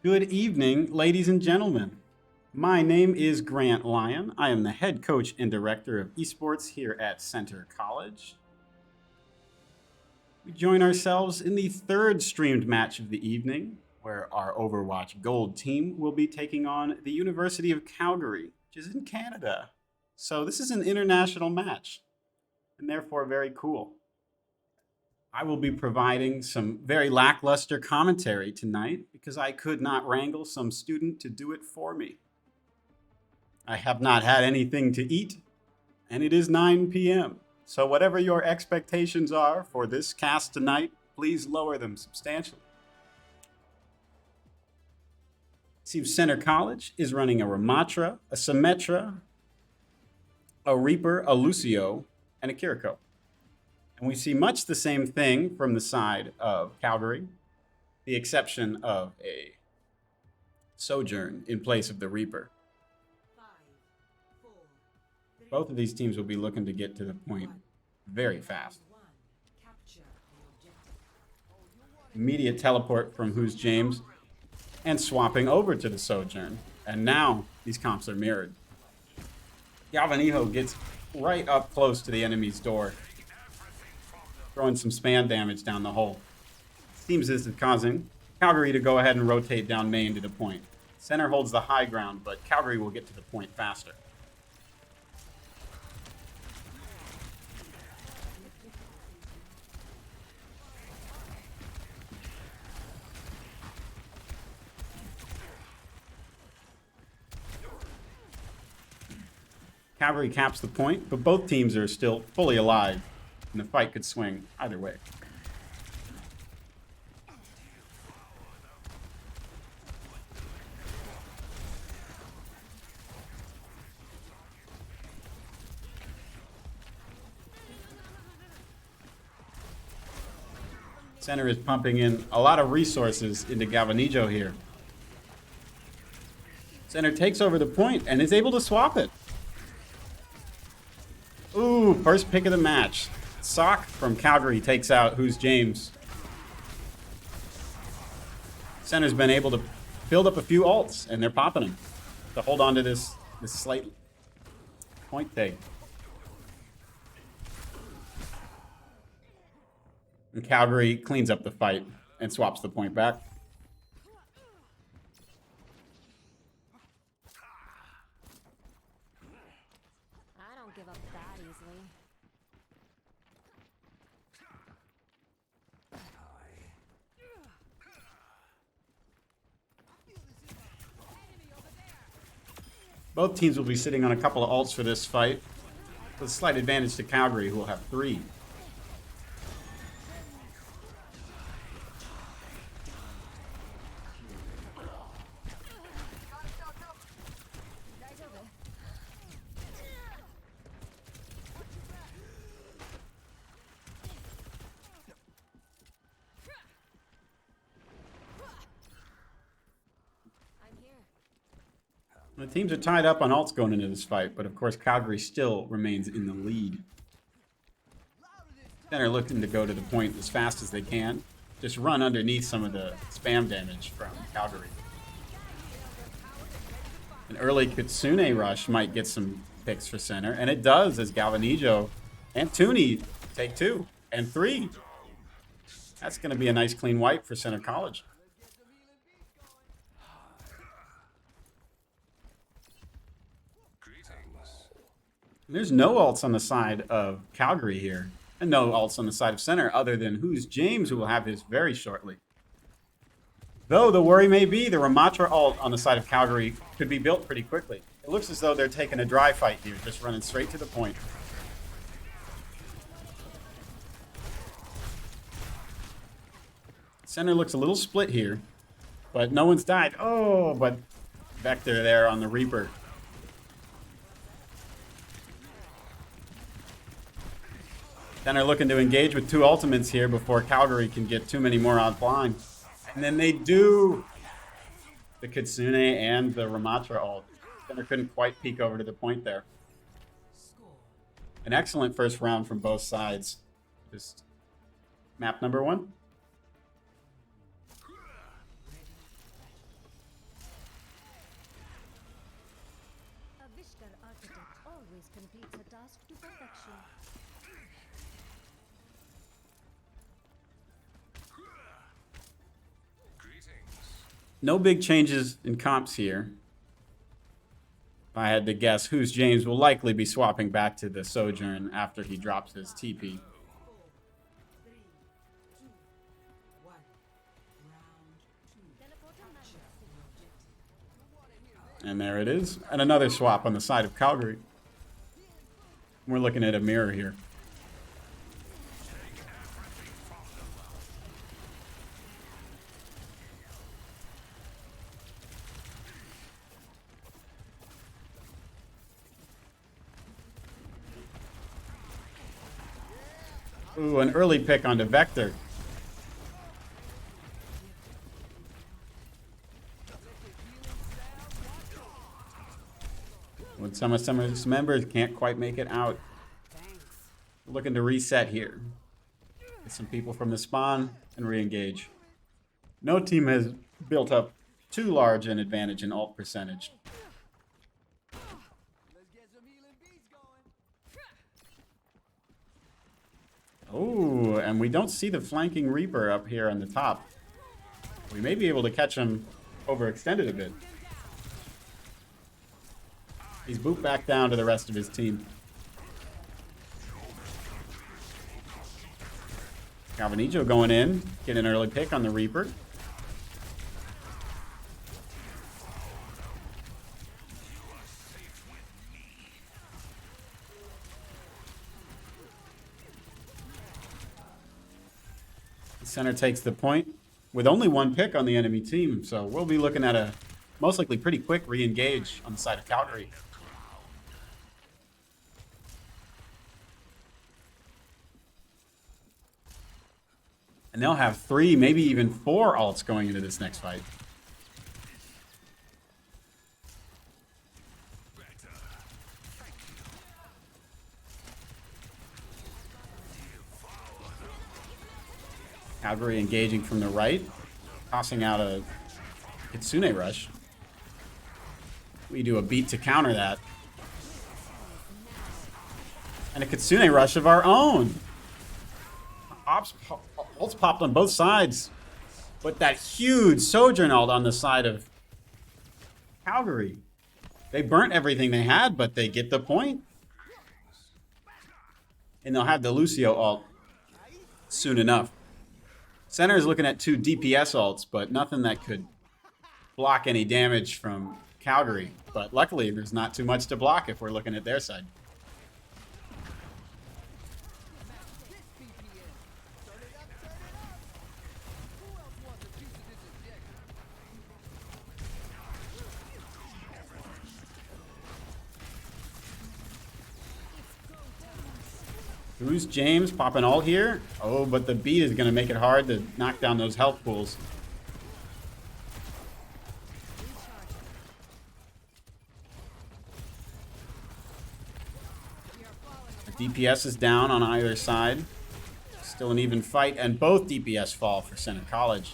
Good evening, ladies and gentlemen. My name is Grant Lyon. I am the head coach and director of esports here at Center College. We join ourselves in the third streamed match of the evening, where our Overwatch Gold team will be taking on the University of Calgary, which is in Canada. So this is an international match, and therefore very cool. I will be providing some very lackluster commentary tonight because I could not wrangle some student to do it for me. I have not had anything to eat, and it is 9 p.m. So whatever your expectations are for this cast tonight, please lower them substantially. Seems Center College is running a Ramatra, a Symmetra, a Reaper, a Lucio, and a Kiriko. And we see much the same thing from the side of Calgary, the exception of a Sojourn in place of the Reaper. Both of these teams will be looking to get to the point very fast. Immediate teleport from Who's James and swapping over to the Sojourn. And now these comps are mirrored. Galvanijo gets right up close to the enemy's door, throwing some spam damage down the hole. Seems this is causing Calgary to go ahead and rotate down main to the point. Center holds the high ground, but Calgary will get to the point faster. Calgary caps the point, but both teams are still fully alive, and the fight could swing either way. Center is pumping in a lot of resources into Galvanijo here. Center takes over the point and is able to swap it. Ooh, first pick of the match. Sock from Calgary takes out Who's James. Center's been able to build up a few ults, and they're popping them to hold on to this slight point take. And Calgary cleans up the fight and swaps the point back. Give up that easily. Both teams will be sitting on a couple of ults for this fight, with a slight advantage to Calgary, who will have 3. The teams are tied up on ults going into this fight, but of course Calgary still remains in the lead. Center looking to go to the point as fast as they can. Just run underneath some of the spam damage from Calgary. An early Kitsune rush might get some picks for Center, and it does as Galvanijo and Tooney take 2 and 3. That's going to be a nice clean wipe for Center College. There's no ults on the side of Calgary here, and no ults on the side of Center other than Who's James, who will have his very shortly. Though the worry may be the Ramatra ult on the side of Calgary could be built pretty quickly. It looks as though they're taking a dry fight here, just running straight to the point. Center looks a little split here, but no one's died. Oh, but Vector there on the Reaper. Center looking to engage with 2 ultimates here before Calgary can get too many more offline. And then they do. The Kitsune and the Ramatra ult. Center couldn't quite peek over to the point there. An excellent first round from both sides. Just map number 1. completes a task to perfection. No big changes in comps here. If I had to guess, Who's James will likely be swapping back to the Sojourn after he drops his TP. And there it is. And another swap on the side of Calgary. We're looking at a mirror here. Ooh, an early pick onto Vector. When some of Summer's members can't quite make it out. We're looking to reset here. Get some people from the spawn and re-engage. No team has built up too large an advantage in ult percentage. Oh, and we don't see the flanking Reaper up here on the top. We may be able to catch him overextended a bit. He's booped back down to the rest of his team. Galvanijo going in, get an early pick on the Reaper. The center takes the point with only one pick on the enemy team, so we'll be looking at a most likely pretty quick re-engage on the side of Calgary. And they'll have 3, maybe even 4 ults going into this next fight. Calgary engaging from the right, tossing out a Kitsune rush. We do a beat to counter that. And a Kitsune rush of our own. Ults popped on both sides. But that huge Sojourn ult on the side of Calgary. They burnt everything they had, but they get the point. And they'll have the Lucio ult soon enough. Center is looking at 2 DPS ults, but nothing that could block any damage from Calgary. But luckily, there's not too much to block if we're looking at their side. Who's James popping all here? Oh, but the beat is going to make it hard to knock down those health pools. The DPS is down on either side. Still an even fight, and both DPS fall for Center College.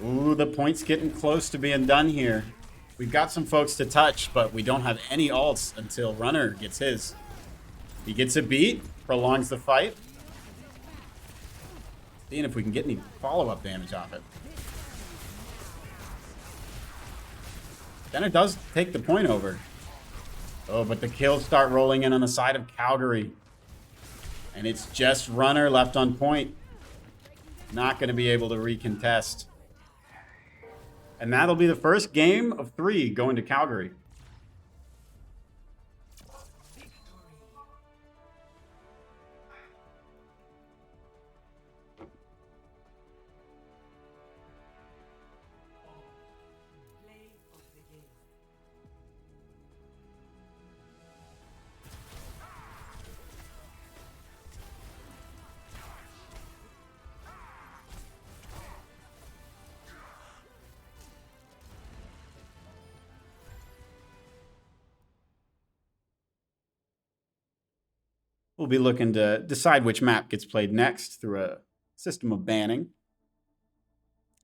Ooh, the point's getting close to being done here. We've got some folks to touch, but we don't have any ults until Runner gets his. He gets a beat, prolongs the fight. Seeing if we can get any follow-up damage off it. Center does take the point over. Oh, but the kills start rolling in on the side of Calgary. And it's just Runner left on point. Not going to be able to recontest. And that'll be the first game of 3 going to Calgary. We'll be looking to decide which map gets played next through a system of banning.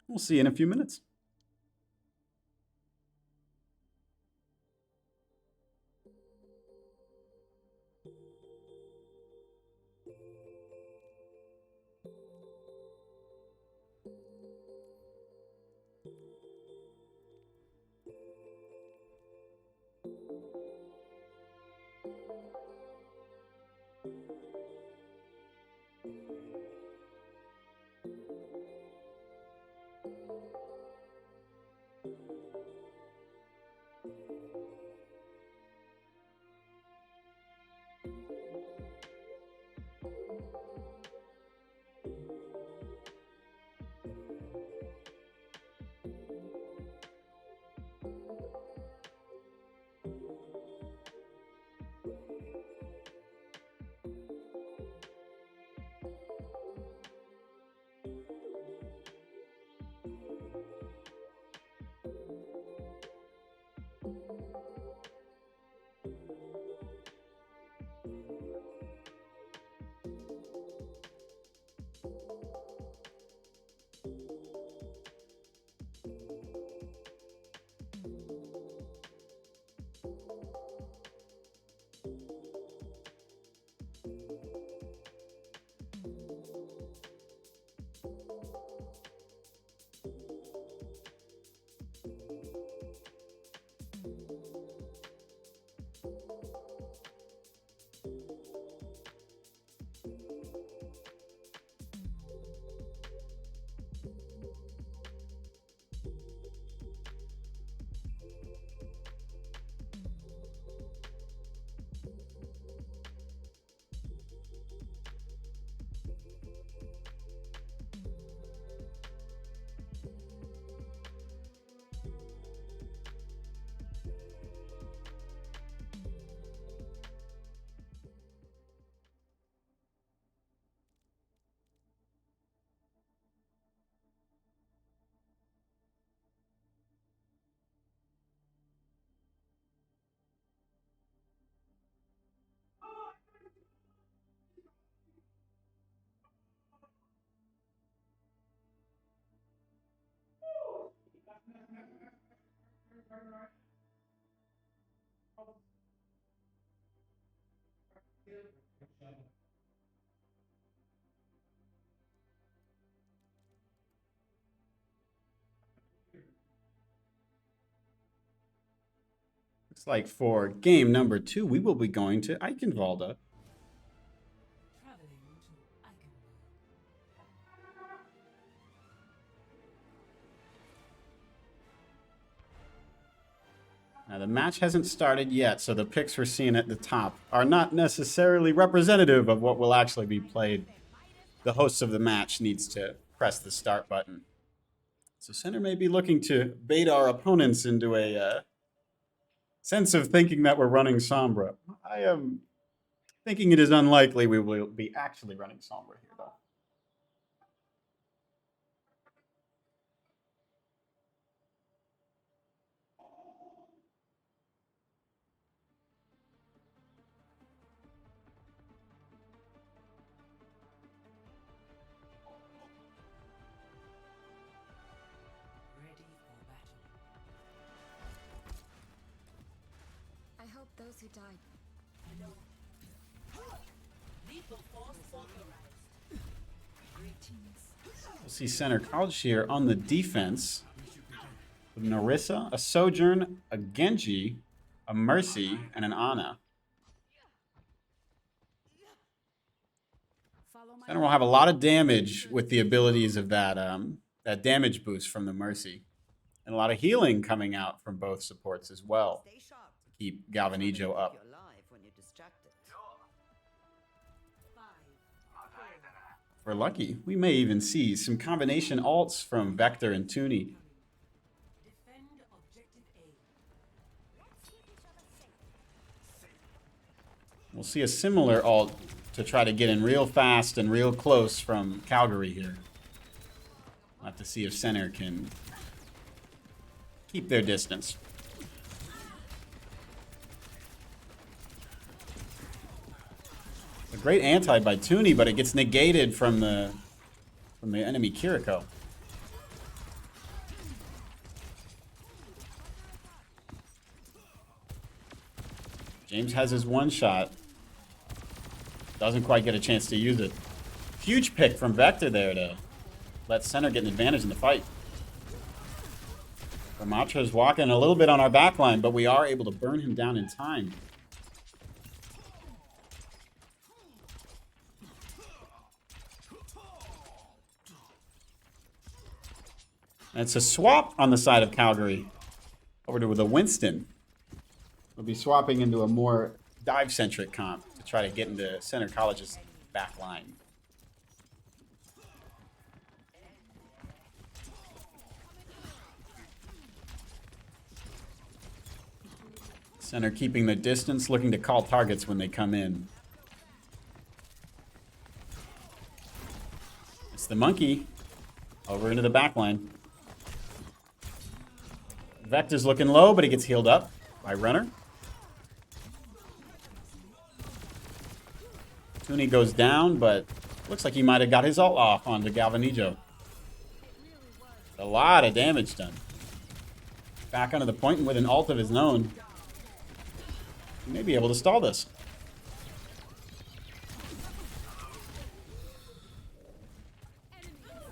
We'll see you in a few minutes. Looks like for game number 2, we will be going to Eichenwalde. Now, the match hasn't started yet, so the picks we're seeing at the top are not necessarily representative of what will actually be played. The host of the match needs to press the start button. So Center may be looking to bait our opponents into a sense of thinking that we're running Sombra. I am thinking it is unlikely we will be actually running Sombra here, though. I hope those who died. We'll see Center College here on the defense with Narissa, a Sojourn, a Genji, a Mercy, and an Ana. Center will have a lot of damage with the abilities of that that damage boost from the Mercy, and a lot of healing coming out from both supports as well to keep Galvanijo up. If we're lucky, we may even see some combination alts from Vector and Toonie. We'll see a similar alt to try to get in real fast and real close from Calgary here. We'll have to see if Center can keep their distance. A great anti by Toonie, but it gets negated from the enemy Kiriko. James has his one shot. Doesn't quite get a chance to use it. Huge pick from Vector there to let center get an advantage in the fight. Ramatra's walking a little bit on our backline, but we are able to burn him down in time. And it's a swap on the side of Calgary over to the Winston. We'll be swapping into a more dive-centric comp to try to get into Center College's back line. Center keeping the distance, looking to call targets when they come in. It's the monkey over into the back line. Vector's looking low, but he gets healed up by Runner. Tuni goes down, but looks like he might have got his ult off onto Galvanijo. A lot of damage done. Back onto the point and with an ult of his own. He may be able to stall this.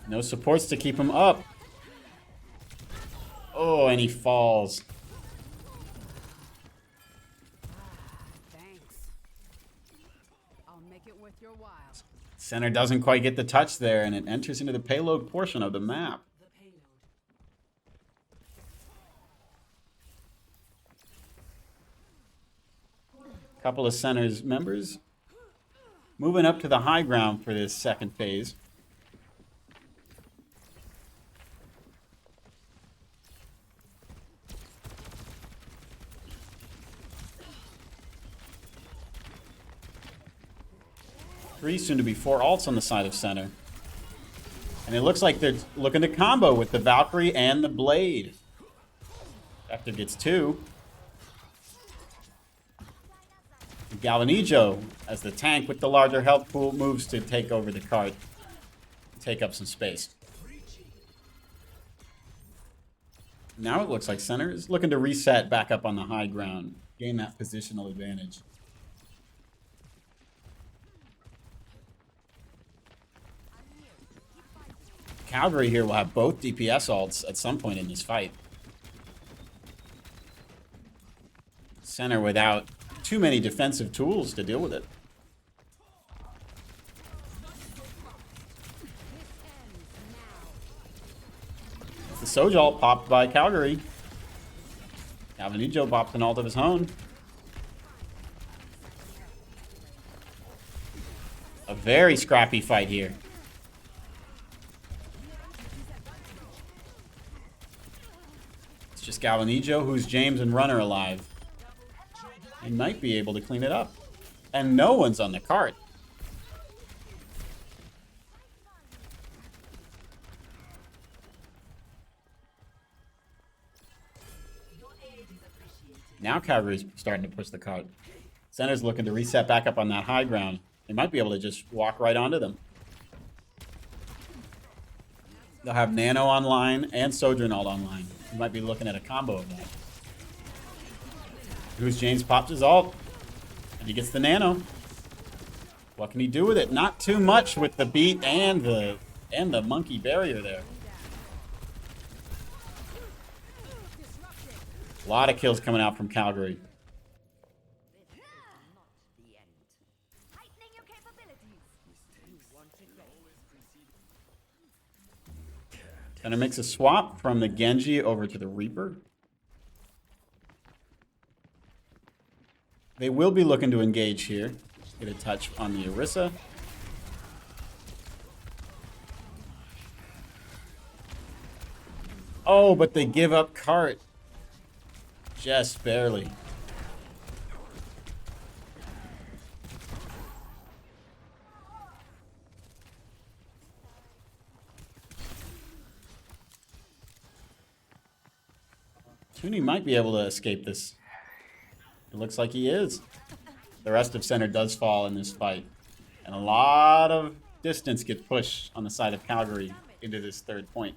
No supports to keep him up. Oh, and he falls. Thanks. I'll make it with your while. Center doesn't quite get the touch there, and it enters into the payload portion of the map. Couple of Center's members moving up to the high ground for this second phase. Three, soon to be 4 ults on the side of Center. And it looks like they're looking to combo with the Valkyrie and the Blade. Vector gets 2. Galvanijo, as the tank with the larger health pool, moves to take over the cart. Take up some space. Now it looks like Center is looking to reset back up on the high ground. Gain that positional advantage. Calgary here will have both DPS ults at some point in this fight. Center without too many defensive tools to deal with it. The Soj ult popped by Calgary. Galvanijo popped an ult of his own. A very scrappy fight here. It's just Galvanijo, who's James and Runner alive. He might be able to clean it up. And no one's on the cart. Now Calgary's starting to push the cart. Center's looking to reset back up on that high ground. They might be able to just walk right onto them. They'll have Nano online and Sojourn ult online. You might be looking at a combo of that. Who's James pops his ult, and he gets the Nano. What can he do with it? Not too much with the beat and the monkey barrier there. A lot of kills coming out from Calgary. Center makes a swap from the Genji over to the Reaper. They will be looking to engage here. Get a touch on the Orisa. Oh, but they give up cart. Just barely. Tuni might be able to escape this. It looks like he is. The rest of Center does fall in this fight. And a lot of distance gets pushed on the side of Calgary into this third point.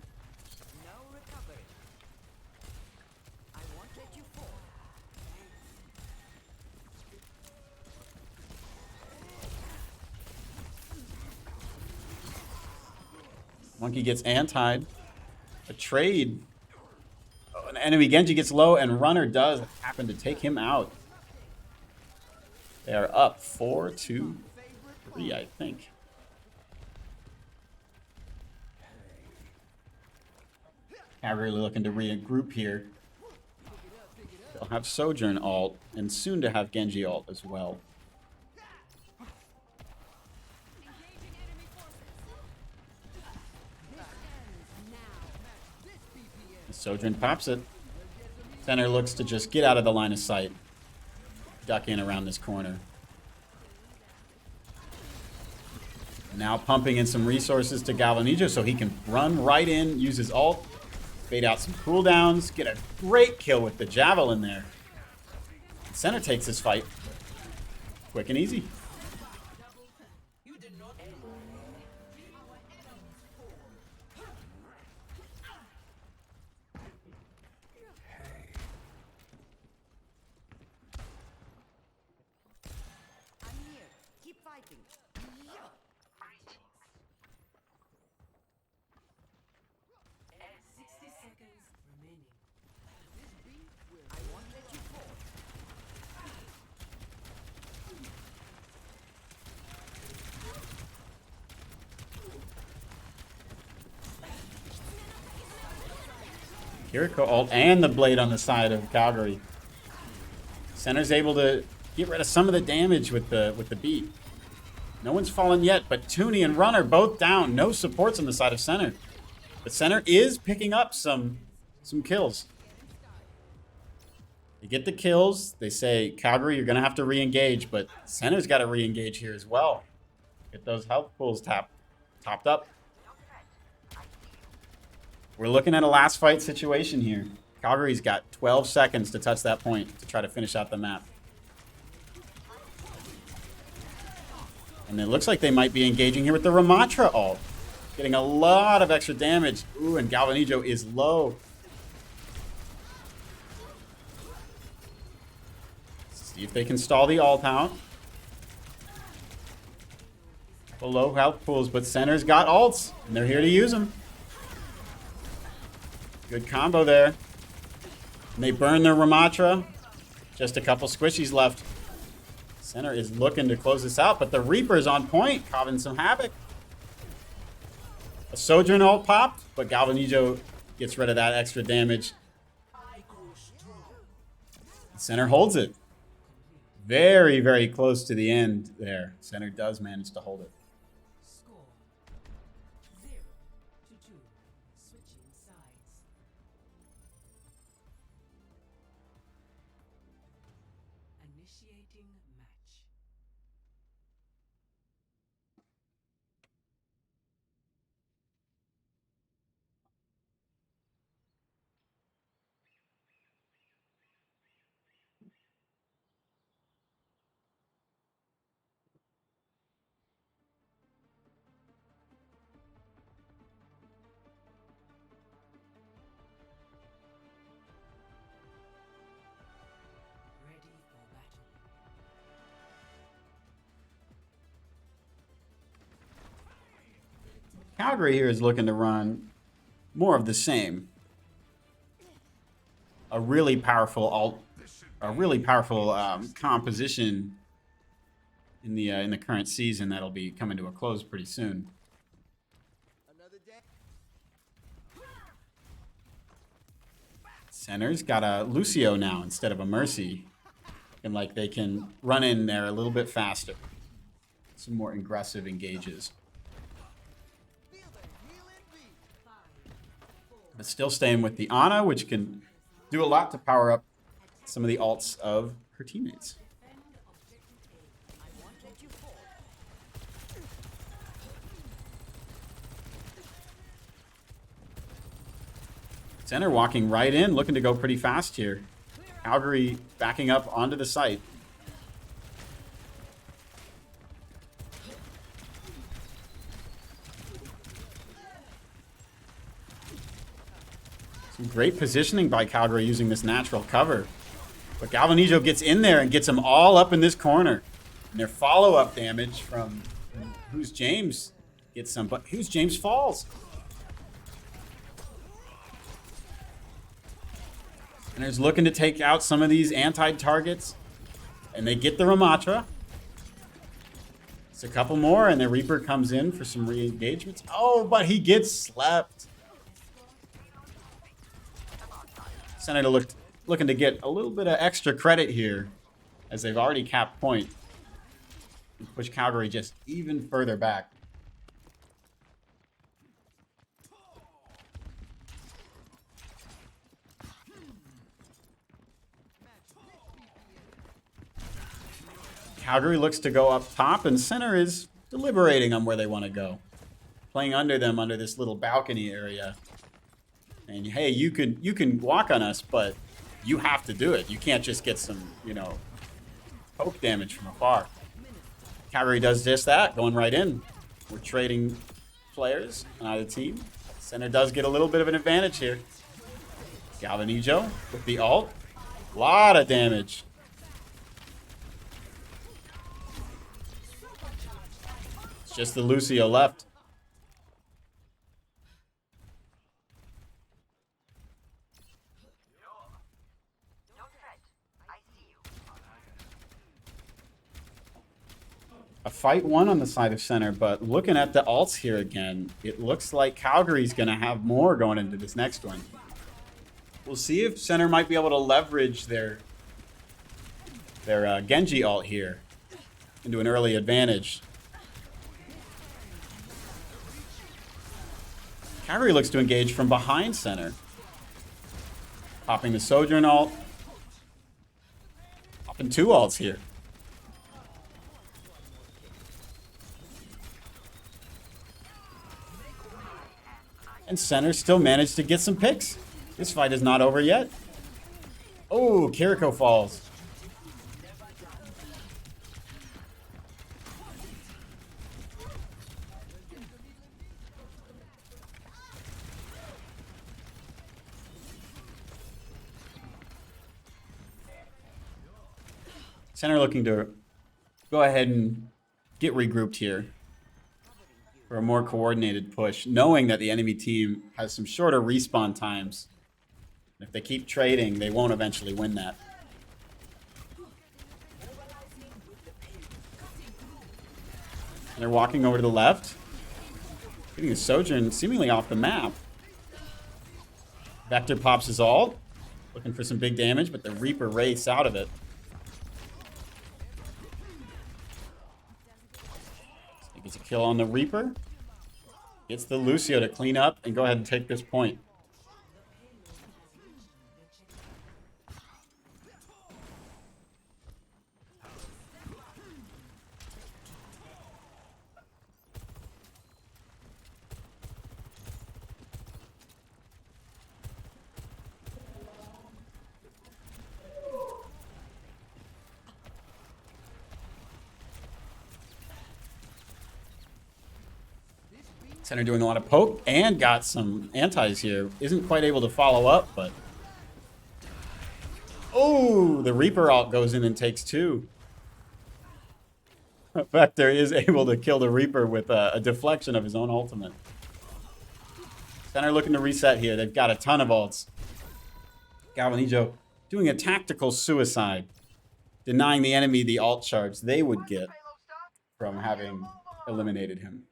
Monkey gets antied. A trade. Oh, an enemy Genji gets low, and Runner does happen to take him out. They are up 4-3, I think. Calgary looking to regroup here. They'll have Sojourn ult, and soon to have Genji ult as well. Sojourn pops it. Center looks to just get out of the line of sight. Duck in around this corner. Now pumping in some resources to Galvanijo so he can run right in, use his ult, bait out some cooldowns, get a great kill with the Javelin there. Center takes this fight. Quick and easy. Kiriko ult and the blade on the side of Calgary. Center's able to get rid of some of the damage with the beat. No one's fallen yet, but Toonie and Runner both down. No supports on the side of Center. But Center is picking up some kills. They get the kills. They say, Calgary, you're going to have to re-engage, but Center's got to re-engage here as well. Get those health pools topped up. We're looking at a last fight situation here. Calgary's got 12 seconds to touch that point to try to finish out the map. And it looks like they might be engaging here with the Ramatra ult. Getting a lot of extra damage. Ooh, and Galvanijo is low. See if they can stall the ult out. Below health pools, but Center's got ults, and they're here to use them. Good combo there. And they burn their Ramatra. Just a couple squishies left. Center is looking to close this out, but the Reaper's on point, causing some havoc. A Sojourn ult popped, but Galvanijo gets rid of that extra damage. Center holds it. Very, very close to the end there. Center does manage to hold it. Score 0-2. Switching sides. Initiating match. Ready for battle. Calgary here is looking to run more of the same. A really powerful composition in the current season that'll be coming to a close pretty soon. Center's got a Lucio now instead of a Mercy, and like they can run in there a little bit faster. Some more aggressive engages. But still staying with the Ana, which can do a lot to power up some of the ults of her teammates. Center walking right in, looking to go pretty fast here. Calgary backing up onto the site. Some great positioning by Calgary using this natural cover. But Galvanijo gets in there and gets them all up in this corner. And their follow-up damage from Who's James gets some, but Who's James falls. Center's looking to take out some of these anti-targets. And they get the Ramatra. It's a couple more, and the Reaper comes in for some re-engagements. Oh, but he gets slept. Senator looking to get a little bit of extra credit here, as they've already capped point. And push Calgary just even further back. Calgary looks to go up top, and Center is deliberating on where they want to go. Playing under them, under this little balcony area. And hey, you can walk on us, but you have to do it. You can't just get some, you know, poke damage from afar. Calgary does just that, going right in. We're trading players on either team. Center does get a little bit of an advantage here. Galvanijo with the ult. A lot of damage. It's just the Lucio left. A fight won on the side of Center, but looking at the alts here again, it looks like Calgary's going to have more going into this next one. We'll see if Center might be able to leverage their Genji ult here into an early advantage. Calgary looks to engage from behind Center. Popping the Sojourn ult. Popping two ults here. And Center still managed to get some picks. This fight is not over yet. Oh, Kiriko falls. Center looking to go ahead and get regrouped here for a more coordinated push, knowing that the enemy team has some shorter respawn times. If they keep trading, they won't eventually win that. And they're walking over to the left, getting a Sojourn seemingly off the map. Vector pops his ult, looking for some big damage, but the Reaper race out of it. He gets a kill on the Reaper. Gets the Lucio to clean up and go ahead and take this point. Center doing a lot of poke and got some antis here. Isn't quite able to follow up, but... Oh, the Reaper ult goes in and takes two. Vector is able to kill the Reaper with a deflection of his own ultimate. Center looking to reset here. They've got a ton of ults. Galvanijo doing a tactical suicide, denying the enemy the ult charge they would get from having eliminated him.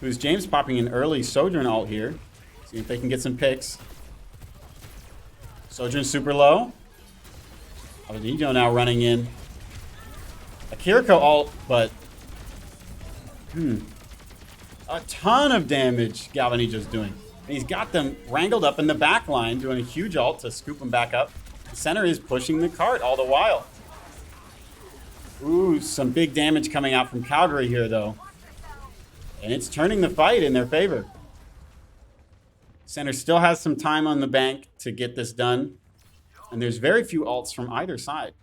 Who's James popping an early Sojourn ult here. See if they can get some picks. Sojourn super low. Galvanijo now running in. A Kiriko ult, but... A ton of damage Galvanijo's doing. And he's got them wrangled up in the back line, doing a huge ult to scoop them back up. The Center is pushing the cart all the while. Ooh, some big damage coming out from Calgary here, though. And it's turning the fight in their favor. Center still has some time on the bank to get this done. And there's very few ults from either side.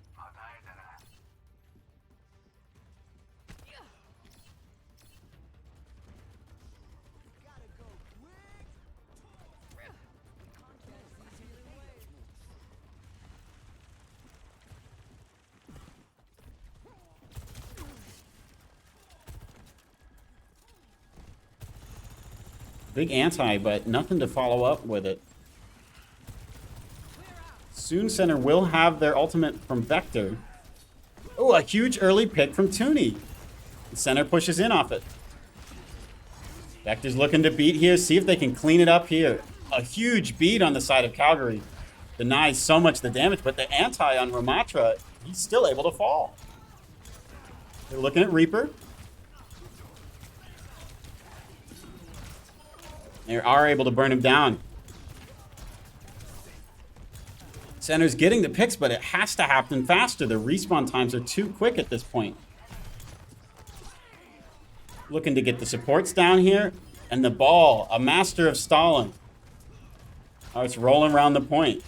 Big anti, but nothing to follow up with it. Soon Center will have their ultimate from Vector. Oh, a huge early pick from Tooney. The Center pushes in off it. Vector's looking to beat here, see if they can clean it up here. A huge beat on the side of Calgary. Denies so much the damage, but the anti on Ramatra, he's still able to fall. They're looking at Reaper. They are able to burn him down. Center's getting the picks, but it has to happen faster. The respawn times are too quick at this point. Looking to get the supports down here. And the ball, a master of stalling. Oh, it's rolling around the point.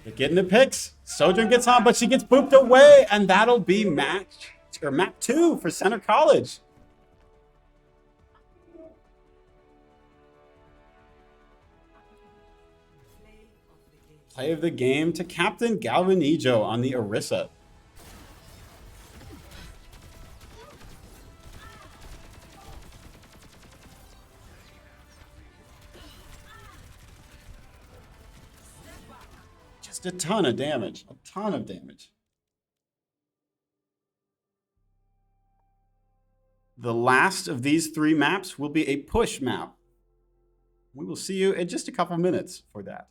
They're getting the picks. Sojourn gets on, but she gets booped away. And that'll be map 2 for Center College. Play of the game to Captain Galvanijo on the Orisa. Just a ton of damage. A ton of damage. The last of these 3 maps will be a push map. We will see you in just a couple minutes for that.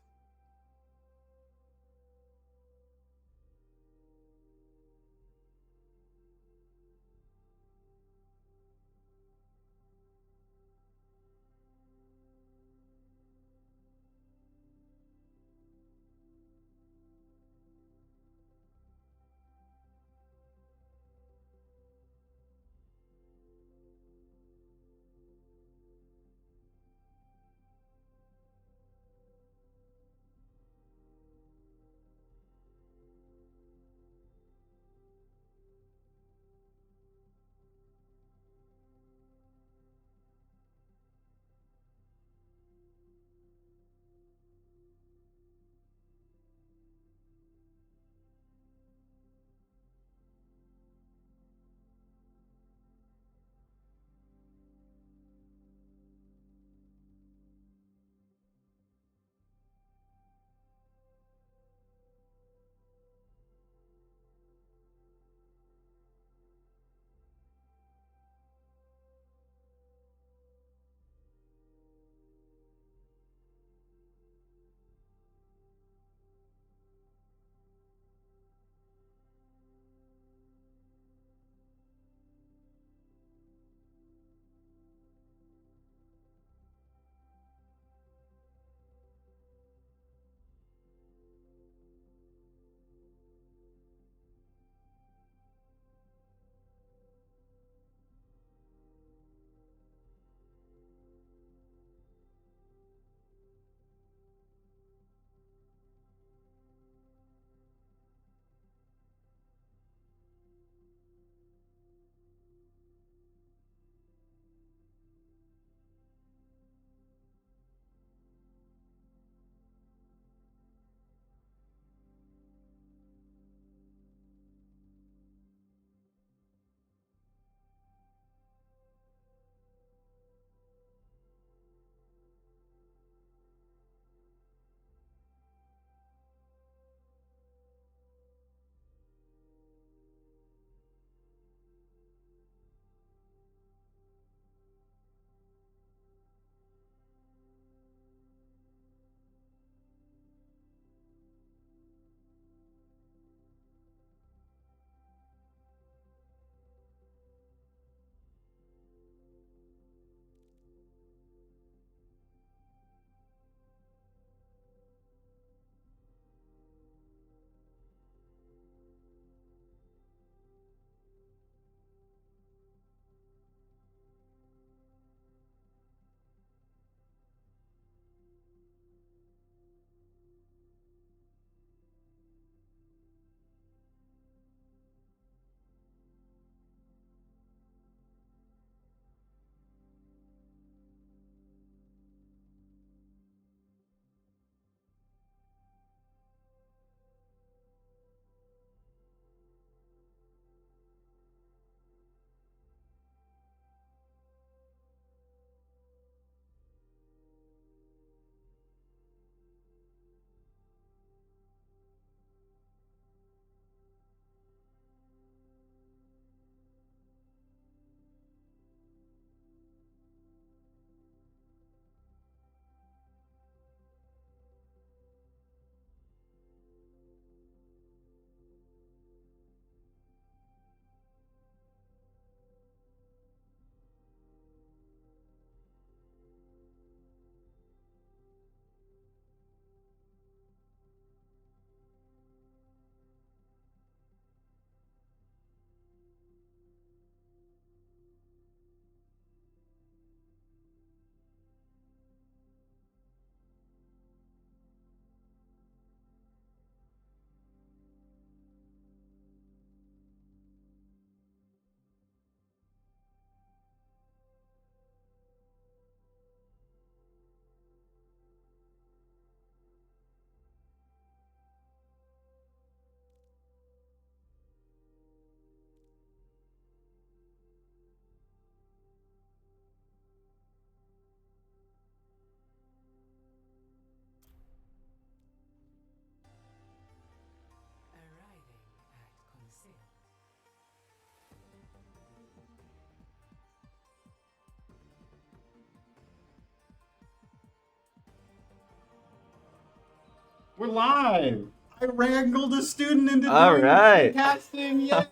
We're live. I wrangled a student into All doing right. casting. Yay!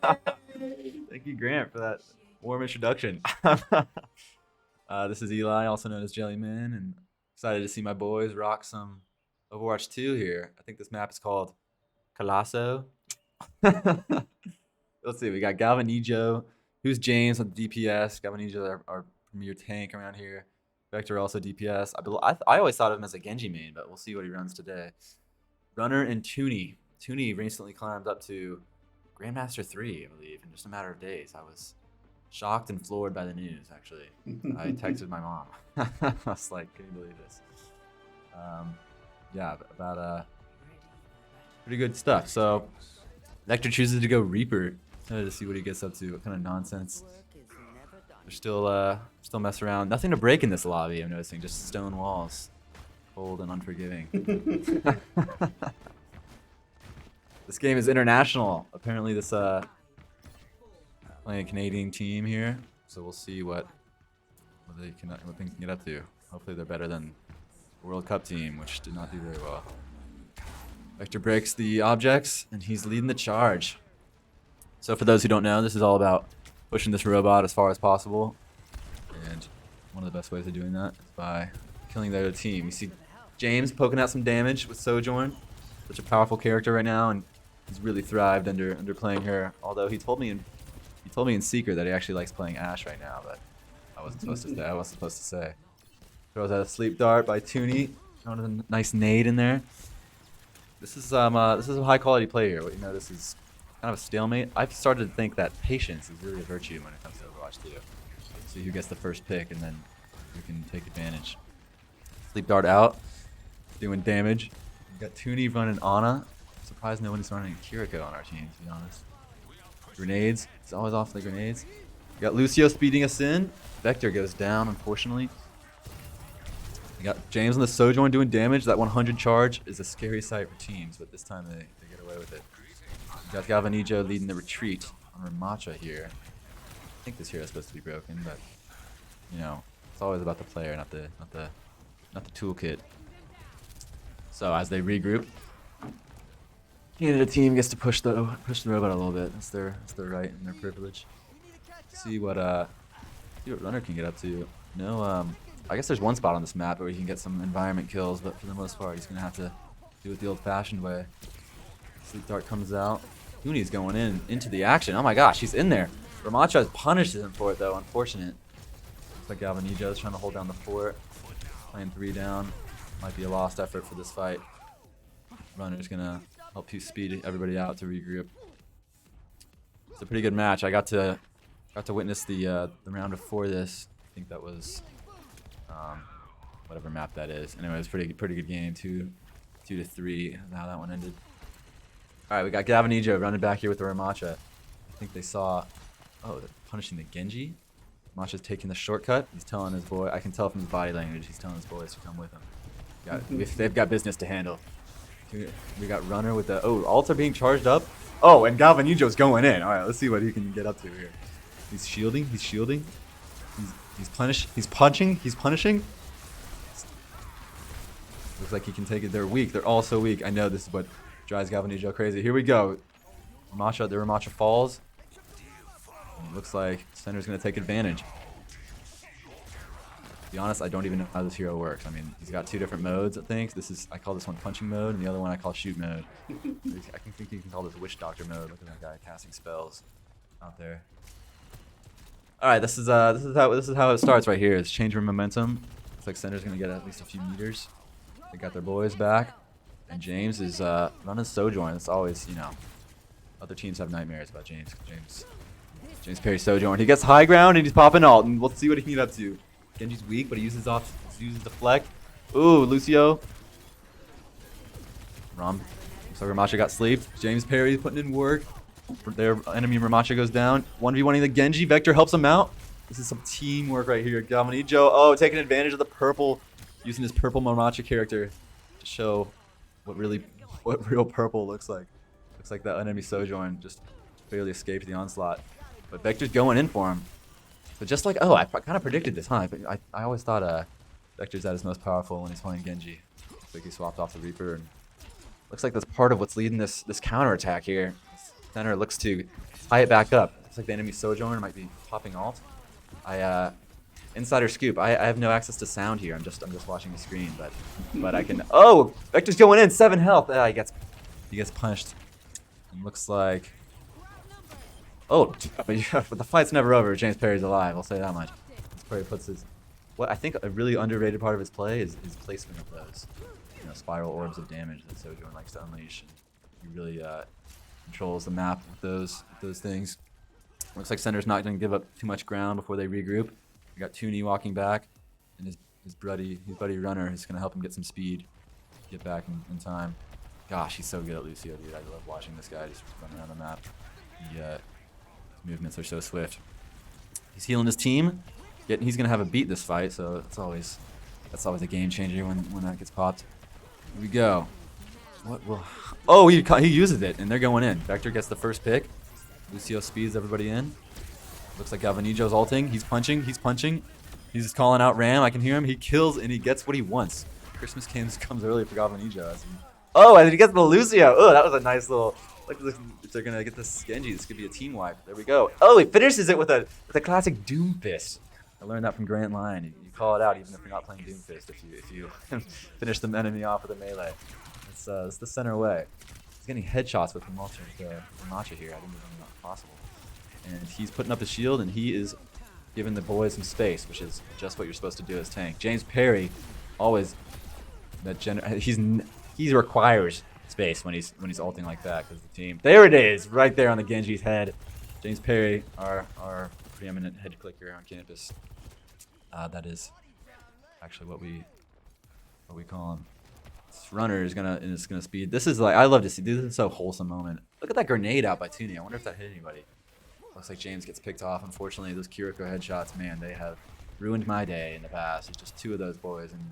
Thank you, Grant, for that warm introduction. This is Eli, also known as Jellyman, and excited to see my boys rock some Overwatch 2 here. I think this map is called Calasso. Let's see, we got Galvanijo, who's James with DPS. Galvanijo is our premier tank around here. Vector also DPS. I always thought of him as a Genji main, but we'll see what he runs today. Runner and Toonie. Toonie recently climbed up to Grandmaster 3, I believe, in just a matter of days. I was shocked and floored by the news, actually. I texted my mom. I was like, can you believe this? Yeah, about pretty good stuff. So Vector chooses to go Reaper. Excited to see what he gets up to. What kind of nonsense. They're still mess around. Nothing to break in this lobby, I'm noticing. Just stone walls. Cold and unforgiving. This game is international. Apparently this playing a Canadian team here. So we'll see what things can get up to. Hopefully they're better than the World Cup team, which did not do very well. Vector breaks the objects and he's leading the charge. So for those who don't know, this is all about pushing this robot as far as possible. And one of the best ways of doing that is by killing the other team. You see James poking out some damage with Sojourn. Such a powerful character right now, and he's really thrived under playing her. Although he told me in secret that he actually likes playing Ashe right now, but I wasn't supposed to say. Throws out a sleep dart by Toonie. Throwing a nice nade in there. This is a high quality play here. What you notice is kind of a stalemate. I've started to think that patience is really a virtue when it comes to Overwatch 2. See who gets the first pick, and then you can take advantage. Sleep dart out, doing damage. We got Toonie running Ana. Surprised no one's running Kiriko on our team, to be honest. Grenades. He's always off the grenades. We got Lucio speeding us in. Vector goes down, unfortunately. We got James on the Sojourn doing damage. That 100 charge is a scary sight for teams, but this time they get away with it. We got Galvanijo leading the retreat on Ramacha here. I think this hero is supposed to be broken, but you know, it's always about the player, not the toolkit. So as they regroup, the team gets to push the robot a little bit. That's their right and their privilege. See what Runner can get up to. No, I guess there's one spot on this map where he can get some environment kills, but for the most part, he's gonna have to do it the old-fashioned way. Sleep dart comes out. Toonie's going into the action. Oh my gosh, he's in there. Ramacha punishes him for it though. Unfortunate. Looks like Galvanijo's trying to hold down the fort. Playing 3 down. Might be a lost effort for this fight. Runner's gonna help you speed everybody out to regroup. It's a pretty good match. I got to witness the round before this. I think that was whatever map that is. Anyway, it was pretty good game. 2-3. How that one ended. All right, we got Galvanijo running back here with the Ramacha. I think they saw. Oh, they're punishing the Genji. Ramacha's taking the shortcut. He's telling his boy. I can tell from his body language. He's telling his boys to come with him. They've got business to handle. We got Runner with the ults are being charged up. Oh, and Galvanijo's going in. All right, let's see what he can get up to here. He's shielding. He's shielding. He's punching. He's punishing. Looks like he can take it. They're weak. They're all so weak. I know this is what drives Galvanijo crazy. Here we go. The Ramacha falls. And it looks like Center's gonna take advantage. To be honest, I don't even know how this hero works. I mean, he's got 2 different modes, I think. I call this one punching mode, and the other one I call shoot mode. I think you can call this witch doctor mode. Look at that guy casting spells out there. All right, this is how it starts right here. It's change of momentum. Looks like Center's gonna get at least a few meters. They got their boys back, and James is running Sojourn. It's always, you know, other teams have nightmares about James parries Sojourn. He gets high ground and he's popping ult, and we'll see what he can get up to. Genji's weak, but he uses deflect. Ooh, Lucio. Looks like Ramacha got sleeped. James parries putting in work. Their enemy Ramacha goes down. 1v1ing the Genji. Vector helps him out. This is some teamwork right here. Galvanijo, taking advantage of the purple, using his purple Ramacha character to show what real purple looks like. Looks like that enemy Sojourn just barely escaped the onslaught. But Vector's going in for him. But just like, I kind of predicted this, huh? I always thought Vector's at his most powerful when he's playing Genji. Looks like he swapped off the Reaper and Looks like that's part of what's leading this counterattack here. Center looks to tie it back up. Looks like the enemy Sojourner might be popping alt. Insider scoop. I have no access to sound here. I'm just watching the screen, but I can. Oh, Vector's going in. 7 health. He gets punished. And looks like. Oh, but the fight's never over. James Perry's alive. I'll say that much. Perry puts his. What I think a really underrated part of his play is his placement of those, spiral orbs of damage that Sojourn likes to unleash. And he really controls the map with those things. Looks like Center's not going to give up too much ground before they regroup. We got Toonie walking back, and his buddy Runner is going to help him get some speed, get back in time. Gosh, he's so good at Lucio, dude. I love watching this guy just run around the map. His movements are so swift. He's healing his team. He's going to have a beat this fight, so that's always a game changer when that gets popped. Here we go. What will? Oh, he uses it, and they're going in. Vector gets the first pick. Lucio speeds everybody in. Looks like Galvanijo's ulting. He's punching. He's just calling out Ram. I can hear him. He kills, and he gets what he wants. Christmas comes early for Galvanijo. Oh, and he gets the Lucio. Oh, that was a nice little. Like, if they're gonna get this Genji, this could be a team wipe. There we go. Oh, he finishes it with a classic Doom Fist. I learned that from Grant Line. You call it out even if you're not playing Doom Fist. If you finish the enemy off with a melee, it's the center way. He's getting headshots with Ramatcha here. I didn't even know that was possible. And he's putting up the shield, and he is giving the boys some space, which is just what you're supposed to do as tank. James Perry, always he requires space when he's ulting like that because the team. There it is, right there on the Genji's head. James Perry, our preeminent head clicker on campus. That is actually what we call him. This Runner is gonna speed. This is like, I love to see. This is so wholesome moment. Look at that grenade out by Toonie. I wonder if that hit anybody. Looks like James gets picked off. Unfortunately, those Kiriko headshots, man, they have ruined my day in the past. It's just 2 of those boys, and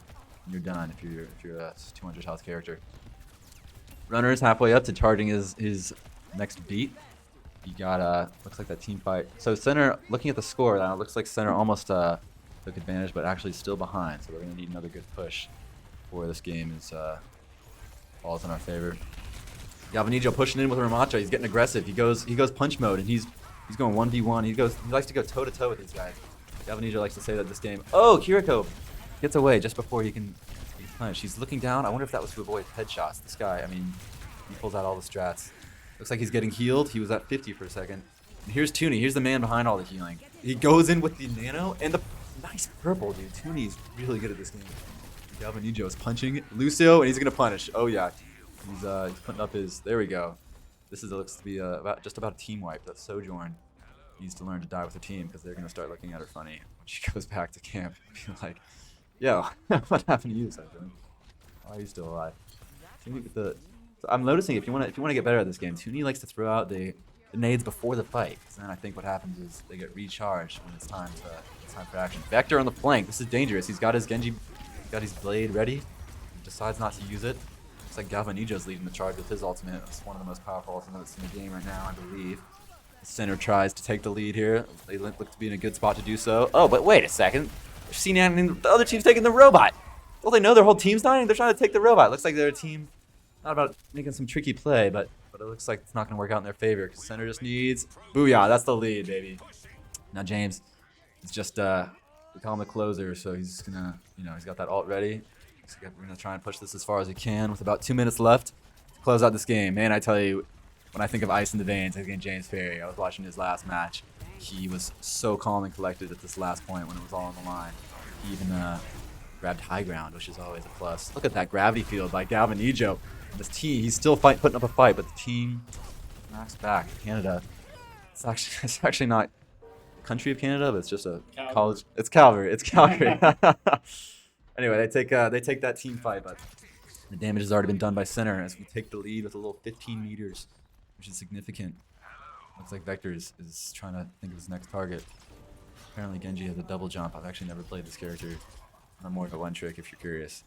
you're done if you're a 200 health character. Runner is halfway up to charging his next beat. He got looks like that team fight. So Center, looking at the score now, it looks like Center almost took advantage, but actually still behind. So we're gonna need another good push before this game falls in our favor. Galvanijo pushing in with Ramatcha. He's getting aggressive. He goes punch mode, and he's going 1v1. He likes to go toe to toe with these guys. Galvanijo likes to say that this game. Oh, Kiriko gets away just before he can punish. He's looking down. I wonder if that was to avoid headshots. This guy, I mean, he pulls out all the strats. Looks like he's getting healed. He was at 50 for a second. And here's Toonie. Here's the man behind all the healing. He goes in with the nano and the nice purple, dude. Toonie's really good at this game. Galvanijo is punching Lucio, and he's gonna punish. Oh yeah, he's putting up his. There we go. This looks to be just about a team wipe. That Sojourn needs to learn to die with her team because they're gonna start looking at her funny when she goes back to camp. Be like, yo, what happened to you, Sojourn? Why are you still alive? So I'm noticing if you want to get better at this game, Toonie likes to throw out the nades before the fight. Because then I think what happens is they get recharged when it's time for action. Vector on the flank. This is dangerous. He's got his Genji, got his blade ready. He decides not to use it. Looks like Galvanijo's leading the charge with his ultimate. It's one of the most powerful ultimates in the game right now, I believe. The Center tries to take the lead here. They look to be in a good spot to do so. Oh, but wait a second. They're seeing the other team's taking the robot. Well, they know their whole team's dying. They're trying to take the robot. Looks like their team not about making some tricky play, but it looks like it's not going to work out in their favor because Center just needs booyah. That's the lead, baby. Now James is just we call him the closer, so he's gonna, he's got that ult ready. So we're gonna try and push this as far as we can with about 2 minutes left to close out this game. Man, I tell you, when I think of ice in the veins, I think of James Perry. I was watching his last match. He was so calm and collected at this last point when it was all on the line. He even grabbed high ground, which is always a plus. Look at that gravity field by Galvanijo. This team, he's still putting up a fight, but the team knocks back. Canada, it's actually not the country of Canada, but it's just a college. It's Calgary. It's Calgary. Anyway, they take that team fight, but the damage has already been done by Center as we take the lead with a little 15 meters, which is significant. Looks like Vector is trying to think of his next target. Apparently Genji has a double jump. I've actually never played this character. I'm more of a one trick if you're curious.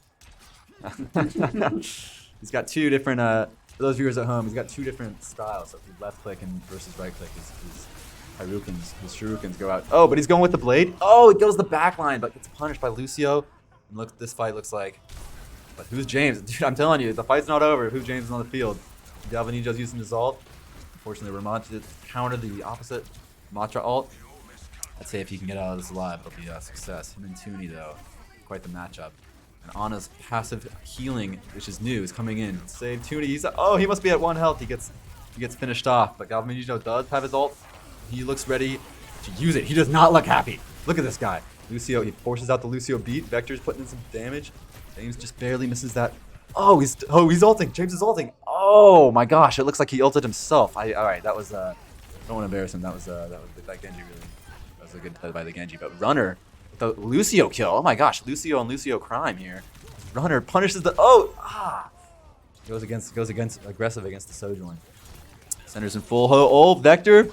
He's got 2 different, for those viewers at home, he's got 2 different styles. So if you left click and versus right click, his shurikens go out. Oh, but he's going with the blade. Oh, it goes the back line, but gets punished by Lucio. And look, this fight looks like But who's James? Dude, I'm telling you, the fight's not over. Who's James is on the field? Galvanijo's using his ult. Unfortunately, Ramat did counter the opposite Matra ult. I'd say if he can get out of this alive, it'll be a success. Him and Toonie, though, quite the matchup. And Anna's passive healing, which is new, is coming in. Save Toonie. He must be at 1 health. He gets finished off. But Galvanijo does have his ult. He looks ready to use it. He does not look happy. Look at this guy. Lucio, he forces out the Lucio beat. Vector's putting in some damage. James just barely misses that. Oh, he's ulting. James is ulting. Oh my gosh, it looks like he ulted himself. All right, that was I don't want to embarrass him. That Genji really. That was a good play by the Genji. But Runner, the Lucio kill. Oh my gosh, Lucio and Lucio crime here. Runner punishes the goes against aggressive against the Sojourn. Centers in full Vector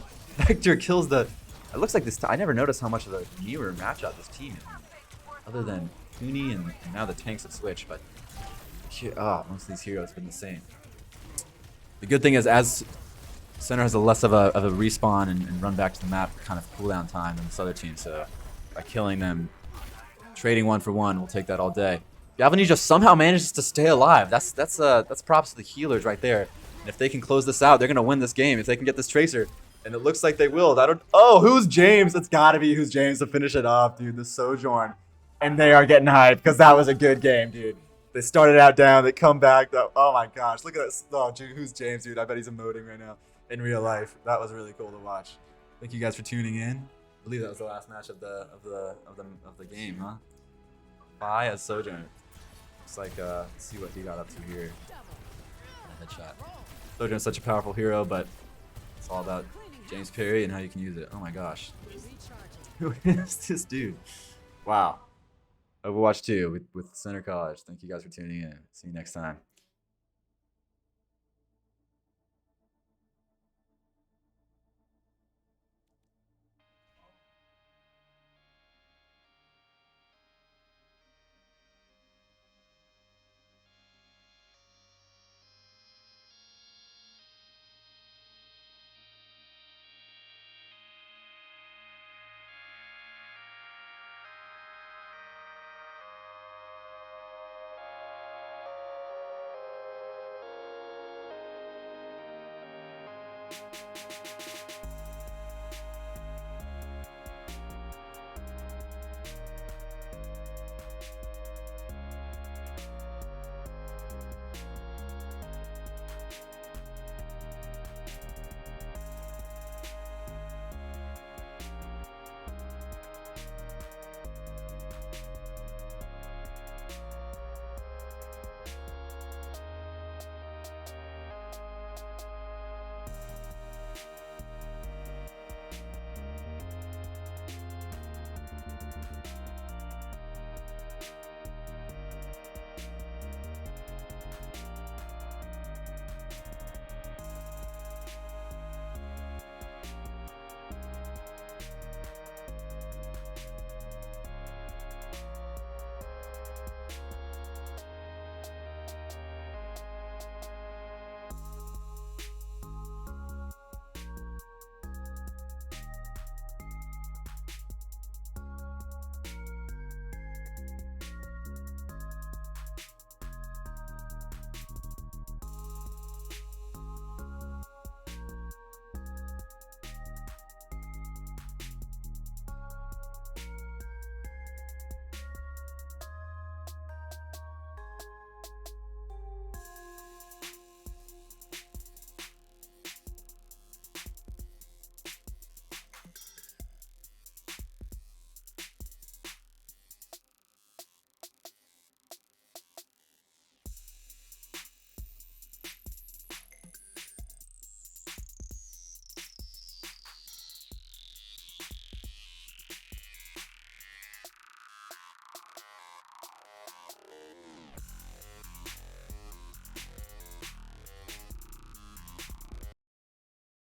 kills the. It looks like this. I never noticed how much of a newer matchup this team is. Other than Toonie and now the tanks have switched, but most of these heroes have been the same. The good thing is, as Center has a less of a respawn and run back to the map kind of cooldown time than this other team, so by killing them, trading 1 for 1, we'll take that all day. Galvanijo somehow manages to stay alive. That's props to the healers right there. And if they can close this out, they're gonna win this game. If they can get this Tracer, and it looks like they will. Who's James? It's gotta be who's James to finish it off, dude. The Sojourn. And they are getting hyped because that was a good game, dude. They started out down, they come back. Oh my gosh, look at this. Oh, dude, who's James, dude? I bet he's emoting right now in real life. That was really cool to watch. Thank you guys for tuning in. I believe that was the last match of the game, huh? Bye as Sojourn. Looks like let's see what he got up to here. A headshot. Sojourn's such a powerful hero, but it's all about James Perry and how you can use it. Oh my gosh. Who is this dude? Wow. Overwatch 2 with Center College. Thank you guys for tuning in. See you next time.